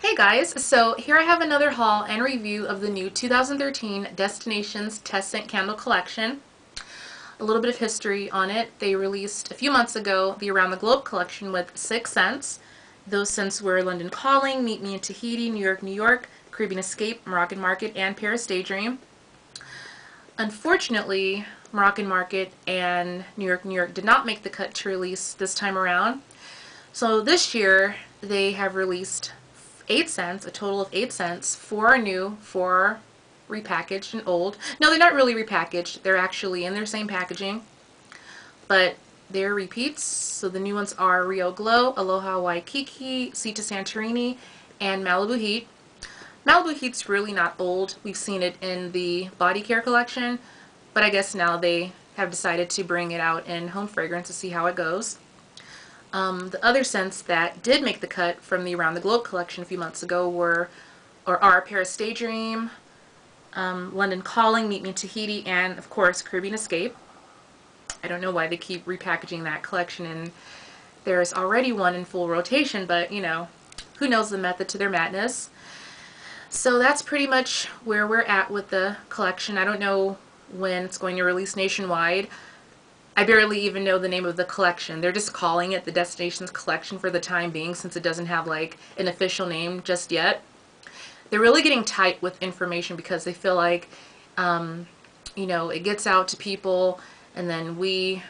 Hey guys, so here I have another haul and review of the new 2013 Destinations Test Scent Candle Collection. A little bit of history on it. They released a few months ago the Around the Globe collection with 6 scents. Those scents were London Calling, Meet Me in Tahiti, New York, New York, Caribbean Escape, Moroccan Market, and Paris Daydream. Unfortunately, Moroccan Market and New York, New York did not make the cut to release this time around. So this year they have released 8 cents, a total of 8 cents. 4 are new, 4 are repackaged and old. No, they're not really repackaged. They're actually in their same packaging, but they're repeats. So the new ones are Rio Glow, Aloha Waikiki, To Santorini, and Malibu Heat. Malibu Heat's really not old. We've seen it in the body care collection, but I guess now they have decided to bring it out in home fragrance to see how it goes. The other scents that did make the cut from the Around the Globe collection a few months ago are Paris Daydream, London Calling, Meet Me in Tahiti, and of course Caribbean Escape. I don't know why they keep repackaging that collection, and there's already one in full rotation, but you know, who knows the method to their madness. So that's pretty much where we're at with the collection. I don't know when it's going to release nationwide. I barely even know the name of the collection. They're just calling it the Destinations Collection for the time being, since it doesn't have like an official name just yet. They're really getting tight with information because they feel like, you know, it gets out to people, and then we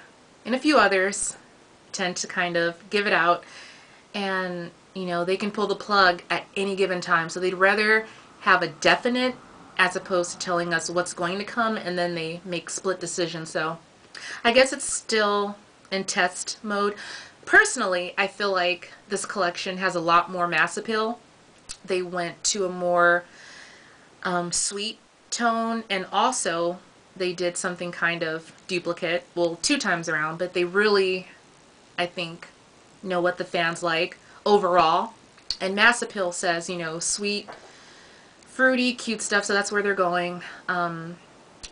and a few others tend to kind of give it out, and you know, they can pull the plug at any given time. So they'd rather have a definite as opposed to telling us what's going to come, and then they make split decisions. So I guess it's still in test mode. Personally, I feel like this collection has a lot more mass appeal. They went to a more sweet tone, and also they did something kind of duplicate, well, 2 times around, but they really, I think, know what the fans like overall. And mass appeal says, you know, sweet, fruity, cute stuff, so that's where they're going.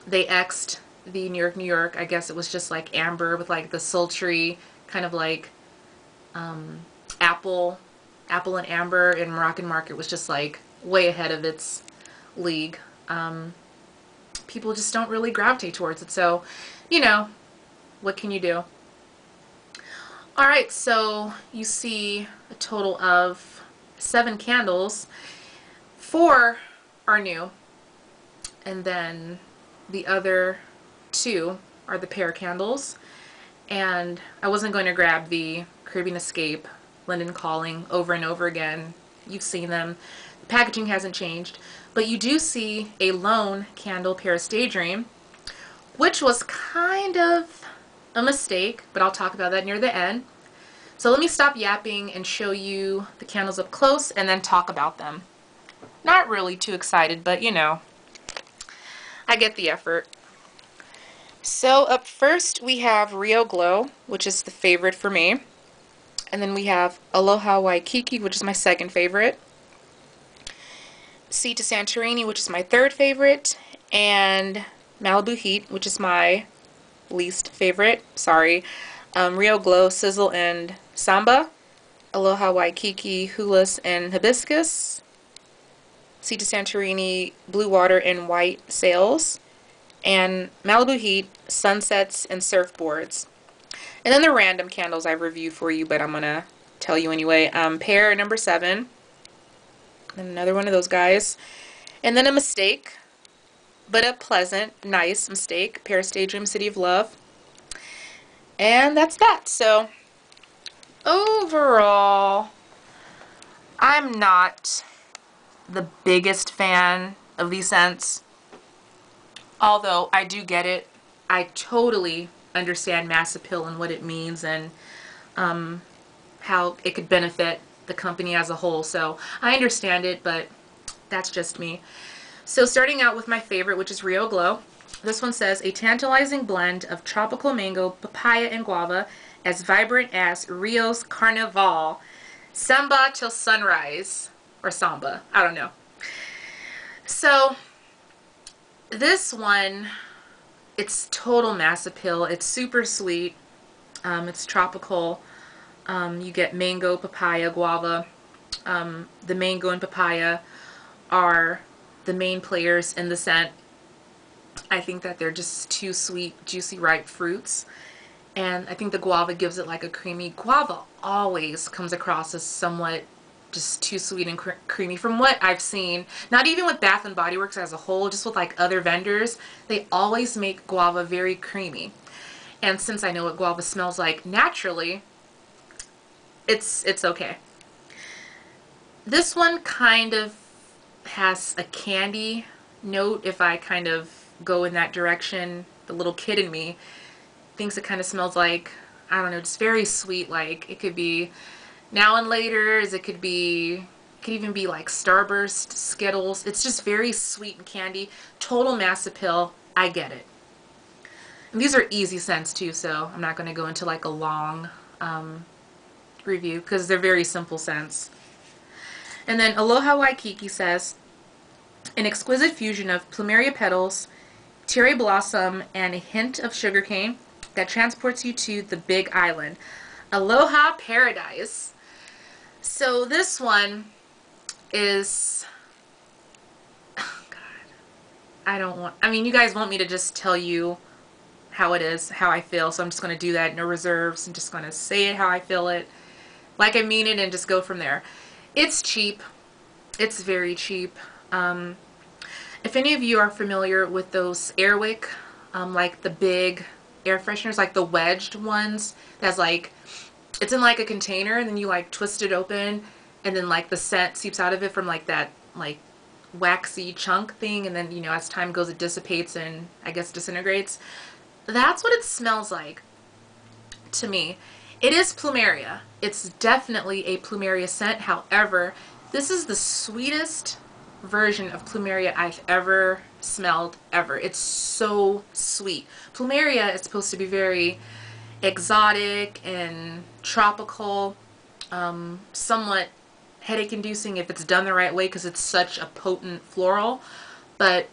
They X'd the New York, New York. I guess it was just like amber with like the sultry kind of like apple and amber, and Moroccan Market was just like way ahead of its league. People just don't really gravitate towards it, so you know, what can you do? Alright, so you see a total of 7 candles. 4 are new, and then the other 2 are the pear candles. And I wasn't going to grab the Caribbean Escape, London Calling over and over again. You've seen them. The packaging hasn't changed. But you do see a lone candle, Paris Daydream, which was kind of a mistake, but I'll talk about that near the end. So let me stop yapping and show you the candles up close and then talk about them. Not really too excited, but you know, I get the effort. So up first we have Rio Glow, which is the favorite for me. And then we have Aloha Waikiki, which is my second favorite. To Santorini, which is my third favorite. And Malibu Heat, which is my least favorite. Sorry. Rio Glow, Sizzle, and Samba. Aloha Waikiki, Hulas, and Hibiscus. To Santorini, Blue Water, and White Sails. And Malibu Heat, Sunsets, and Surfboards. And then the random candles I review for you, but I'm going to tell you anyway. Pear, number 7. And another one of those guys. And then a mistake, but a pleasant, nice mistake. Paris Daydream, City of Love. And that's that. So, overall, I'm not the biggest fan of these scents. Although I do get it. I totally understand mass appeal and what it means, and how it could benefit the company as a whole. So I understand it, but that's just me. So starting out with my favorite, which is Rio Glow. This one says, a tantalizing blend of tropical mango, papaya, and guava, as vibrant as Rio's Carnival. Samba till sunrise. Or samba. I don't know. So this one, it's total mass appeal. It's super sweet. It's tropical. You get mango, papaya, guava. The mango and papaya are the main players in the scent. I think that they're just two sweet, juicy, ripe fruits. And I think the guava gives it like a creamy. Guava always comes across as somewhat just too sweet and creamy from what I've seen. Not even with Bath and Body Works as a whole, just with like other vendors, they always make guava very creamy. And since I know what guava smells like naturally, it's okay. This one kind of has a candy note if I kind of go in that direction. The little kid in me thinks it kind of smells like, I don't know, just very sweet. Like it could be Now and Laters, it could even be like Starburst, Skittles. It's just very sweet and candy. Total mass appeal. I get it. And these are easy scents too, so I'm not going to go into like a long review because they're very simple scents. And then Aloha Waikiki says, an exquisite fusion of plumeria petals, cherry blossom, and a hint of sugarcane that transports you to the Big Island. Aloha Paradise. So this one is, oh God, I mean, you guys want me to just tell you how it is, how I feel, so I'm just going to do that, no reserves. I'm just going to say it how I feel it, like I mean it, and just go from there. It's cheap. It's very cheap. If any of you are familiar with those Airwick, like the big air fresheners, like the wedged ones, that's like, it's in like a container and then you like twist it open and then like the scent seeps out of it from like that like waxy chunk thing, and then, you know, as time goes it dissipates and I guess disintegrates. That's what it smells like to me. It is plumeria. It's definitely a plumeria scent. However, this is the sweetest version of plumeria I've ever smelled, ever. It's so sweet. Plumeria is supposed to be very exotic and tropical, somewhat headache-inducing if it's done the right way because it's such a potent floral. But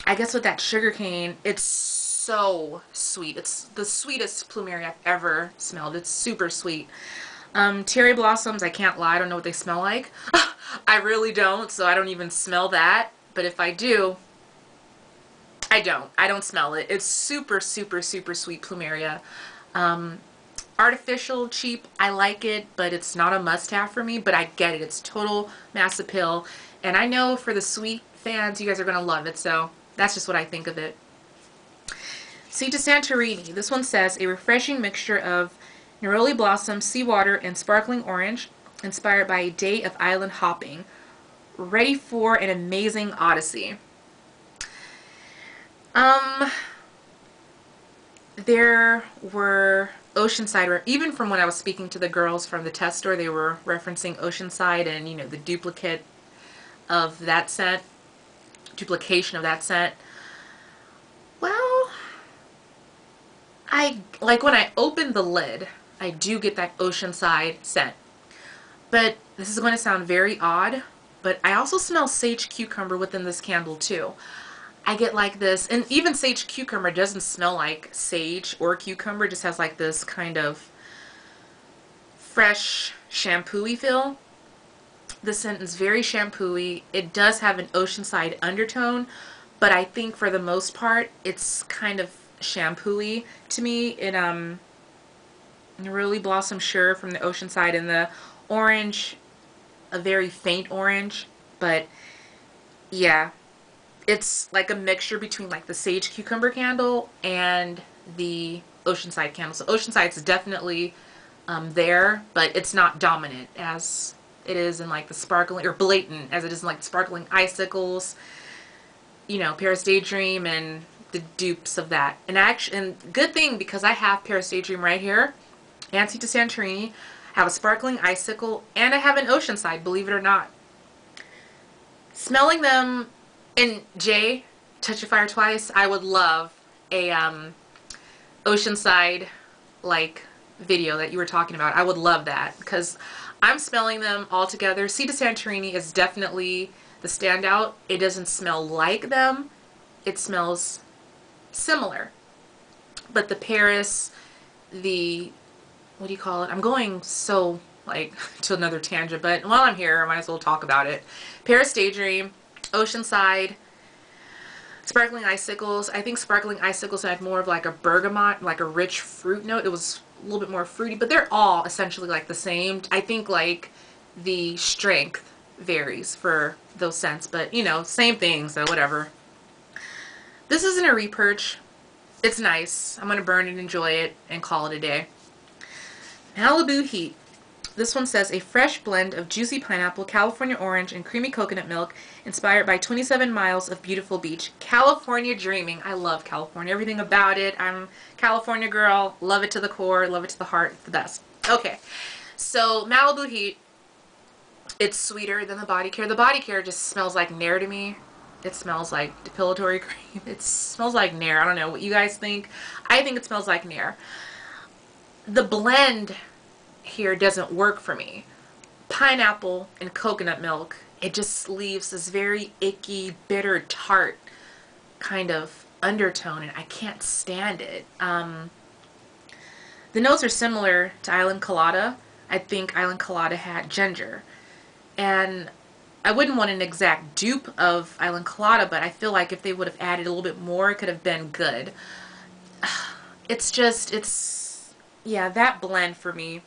I guess with that sugarcane, it's so sweet. It's the sweetest plumeria I've ever smelled. It's super sweet. Cherry blossoms, I can't lie, I don't know what they smell like. I really don't, so I don't even smell that. But if I do, I don't smell it. It's super, super, super sweet plumeria. Artificial, cheap, I like it, but it's not a must-have for me, but I get it. It's total mass appeal. And I know for the sweet fans, you guys are going to love it, so that's just what I think of it. See, To Santorini. This one says, a refreshing mixture of neroli blossom, seawater, and sparkling orange, inspired by a day of island hopping. Ready for an amazing odyssey. There were Oceanside, even from when I was speaking to the girls from the test store, they were referencing Oceanside and, you know, the duplicate of that scent, duplication of that scent. Well, like when I open the lid, I do get that Oceanside scent. But this is going to sound very odd, but I also smell sage cucumber within this candle too. I get like this, and even sage cucumber doesn't smell like sage or cucumber, it just has like this kind of fresh shampoo-y feel. The scent is very shampoo-y. It does have an Oceanside undertone, but I think for the most part it's kind of shampoo-y to me. It Neroli Blossom Sure from the Oceanside, and the orange, a very faint orange, but yeah, it's like a mixture between like the sage cucumber candle and the Oceanside candle. So Oceanside's definitely there, but it's not dominant as it is in like the sparkling, or blatant as it is in like sparkling icicles, you know, Paris Daydream and the dupes of that. And actually, and good thing, because I have Paris Daydream right here, and To Santorini, I have a sparkling icicle, and I have an Oceanside, believe it or not. Smelling them, and Jay, Touch of Fire Twice, I would love a Oceanside like video that you were talking about. I would love that, because I'm smelling them all together. To Santorini is definitely the standout. It doesn't smell like them. It smells similar. But the Paris, the, what do you call it? I'm going so like to another tangent, but while I'm here, I might as well talk about it. Paris Daydream, Oceanside, Sparkling Icicles. I think Sparkling Icicles had more of like a bergamot, like a rich fruit note. It was a little bit more fruity, but they're all essentially like the same. I think like the strength varies for those scents, but you know, same thing, so whatever. This isn't a repurge. It's nice. I'm going to burn and enjoy it and call it a day. Malibu Heat. This one says, a fresh blend of juicy pineapple, California orange, and creamy coconut milk, inspired by 27 miles of beautiful beach. California dreaming. I love California. Everything about it. I'm a California girl. Love it to the core. Love it to the heart. It's the best. Okay. So, Malibu Heat. It's sweeter than the body care. The body care just smells like Nair to me. It smells like depilatory cream. It smells like Nair. I don't know what you guys think. I think it smells like Nair. The blend here doesn't work for me. Pineapple and coconut milk, it just leaves this very icky, bitter, tart kind of undertone, and I can't stand it. The notes are similar to Island Colada. I think Island Colada had ginger, and I wouldn't want an exact dupe of Island Colada, but I feel like if they would have added a little bit more, it could have been good. Yeah, that blend for me.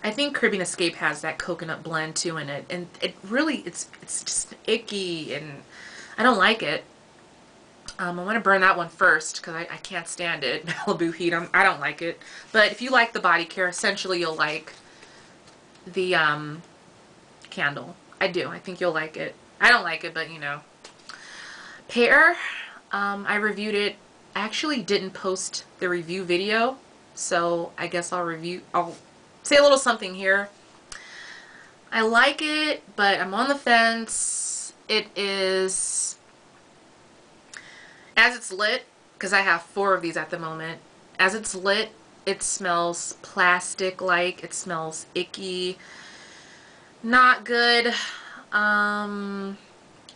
I think Caribbean Escape has that coconut blend too in it, and it really, it's just icky, and I don't like it. I'm going to burn that one first because I can't stand it. Malibu Heat, I don't like it. But if you like the body care, essentially you'll like the candle. I do. I think you'll like it. I don't like it, but you know. Pear, I reviewed it. I actually didn't post the review video, so I guess I'll say a little something here. I like it, but I'm on the fence. It is, as it's lit, because I have 4 of these at the moment, as it's lit, it smells plastic-like. It smells icky. Not good.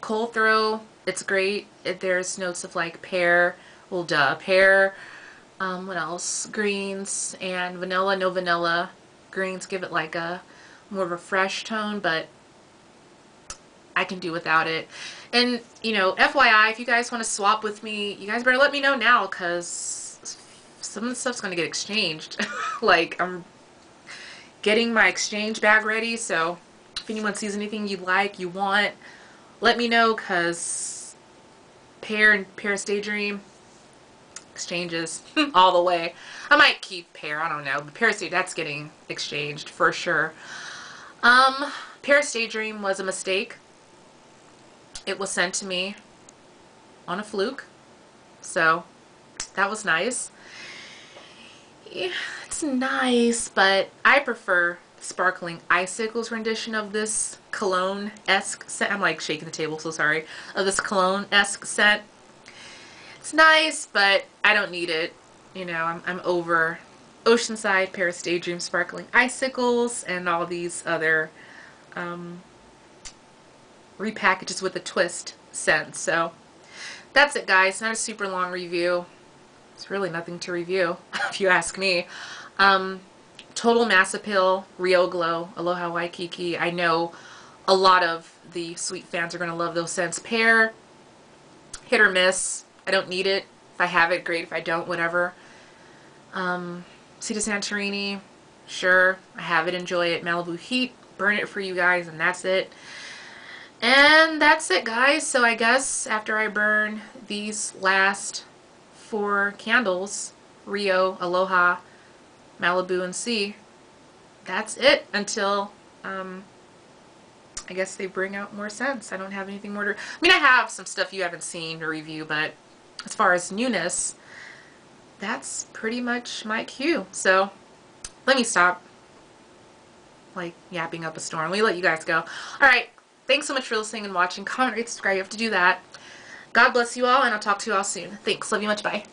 Cold throw, it's great. There's notes of like pear, well duh, pear, what else? Greens and vanilla, no vanilla. Greens give it like a more of a fresh tone, but I can do without it. And you know, FYI, if you guys want to swap with me, you guys better let me know now, because some of the stuff's going to get exchanged. Like, I'm getting my exchange bag ready, so if anyone sees anything you like, you want, let me know, because Pear and Paris Daydream exchanges all the way. I might keep Pear, I don't know, but Paris Daydream, that's getting exchanged for sure. Paris Daydream was a mistake. It was sent to me on a fluke, so that was nice. Yeah, it's nice, but I prefer Sparkling Icicles rendition of this cologne-esque scent. I'm like shaking the table, so sorry. Of this cologne-esque scent. It's nice, but I don't need it. You know, I'm over Oceanside, Paris Daydream, Sparkling Icicles, and all these other repackages with a twist scents. So that's it, guys. Not a super long review. It's really nothing to review, if you ask me. Total Mass Appeal, Rio Glow, Aloha Waikiki. I know a lot of the sweet fans are going to love those scents. Pear, hit or miss. I don't need it. If I have it, great. If I don't, whatever. To Santorini, sure. I have it, enjoy it. Malibu Heat, burn it for you guys, and that's it. And that's it, guys. So I guess after I burn these last 4 candles, Rio, Aloha, Malibu, and Sea, that's it until I guess they bring out more scents. I don't have anything more to, I mean, I have some stuff you haven't seen to review, but as far as newness, that's pretty much my cue. So let me stop like yapping up a storm. Let me let you guys go. Alright, thanks so much for listening and watching. Comment, rate, subscribe. You have to do that. God bless you all, and I'll talk to you all soon. Thanks. Love you much. Bye.